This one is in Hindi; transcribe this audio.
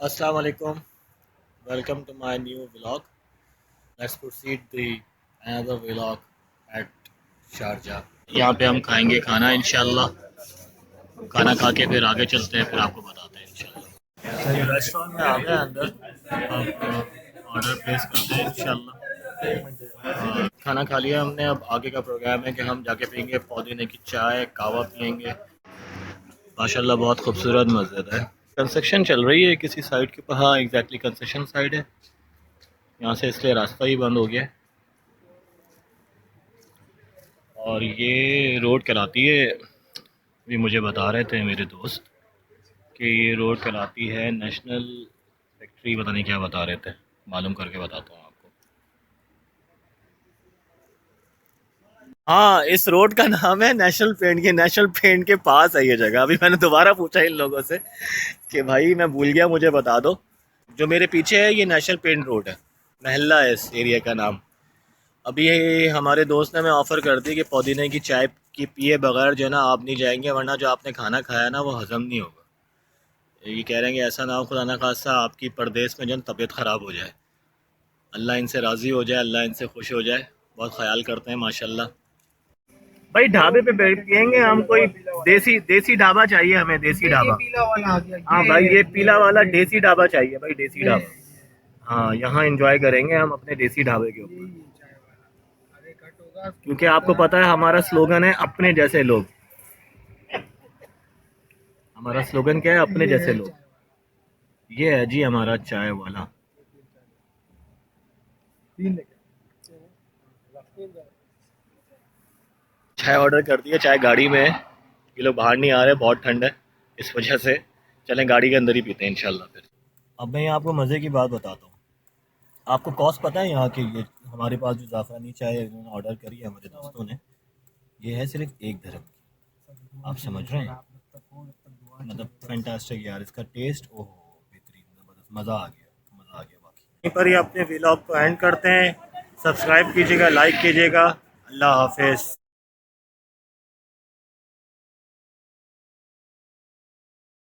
Assalamu alaikum. Welcome to my new vlog. Let's proceed the another vlog at Sharjah. यहाँ पे हम खाएंगे खाना इंशाल्लाह। खाना खा के फिर आगे चलते हैं, फिर आपको बताते हैं इंशाल्लाह। रेस्टोरेंट में आ गए अंदर, अब ऑर्डर प्लेस करते हैं इंशाल्लाह। खाना खा लिया हमने, अब आगे का प्रोग्राम है कि हम जाके पियेंगे पुदीने की चाय, कहवा पियेंगे। माशाल्लाह बहुत खूबसूरत मस्जिद है। कंस्ट्रक्शन चल रही है किसी साइड के ऊपर। हाँ एग्जैक्टली कंस्ट्रक्शन साइड है यहाँ से, इसलिए रास्ता ही बंद हो गया। और ये रोड कराती है, भी मुझे बता रहे थे मेरे दोस्त कि ये रोड कराती है नेशनल फैक्ट्री, पता नहीं क्या बता रहे थे, मालूम करके बताता हूँ आपको। हाँ, इस रोड का नाम है नेशनल पेंट के। नेशनल पेंट के पास है ये जगह। अभी मैंने दोबारा पूछा इन लोगों से कि भाई मैं भूल गया, मुझे बता दो। जो मेरे पीछे है ये नेशनल पेंट रोड है, महल्ला है इस एरिया का नाम। अभी ये हमारे दोस्त ने हमें ऑफ़र कर दी कि पुदीने की चाय की पिए बगैर जो है ना आप नहीं जाएंगे, वरना जो आपने खाना खाया ना वो हज़म नहीं होगा। ये कह रहे हैं कि ऐसा ना हो खुदा ना खास्ता आपकी परदेश में जो है तबीयत ख़राब हो जाए। अल्लाह इनसे राज़ी हो जाए, अल्लाह इनसे खुश हो जाए। बहुत ख्याल करते हैं माशाल्लाह। भाई ढाबे पे पियेंगे हम, कोई देसी देसी ढाबा चाहिए हमें, देसी ढाबा। हाँ भाई ये पीला वाला देसी ढाबा चाहिए भाई, देसी ढाबा। हाँ यहाँ एंजॉय करेंगे हम अपने देसी ढाबे के ऊपर, क्योंकि आपको पता है हमारा स्लोगन है अपने जैसे लोग। हमारा स्लोगन क्या है? अपने जैसे लोग। ये है जी हमारा चाय वाला। चाय ऑर्डर कर दिया, चाय गाड़ी में है। ये लोग बाहर नहीं आ रहे, बहुत ठंड है इस वजह से। चलें गाड़ी के अंदर ही पीते हैं इंशाल्लाह फिर। अब मैं आपको मज़े की बात बताता हूँ। आपको कॉस्ट पता है यहाँ की? ये हमारे पास जो ज़ाफ़रानी चाय इन्होंने ऑर्डर करी है हमारे दोस्तों ने, ये है सिर्फ 1 dirham की। आप समझ रहे हैं? मतलब फैंटास्टिक यार, इसका टेस्ट ओहो बेहतरीन, ज़बरदस्त, मज़ा आ गया, मज़ा आ गया बाकी। यहीं पर ही अपने व्लॉग को एंड करते हैं। सब्सक्राइब कीजिएगा, लाइक कीजिएगा। अल्लाह हाफिज़।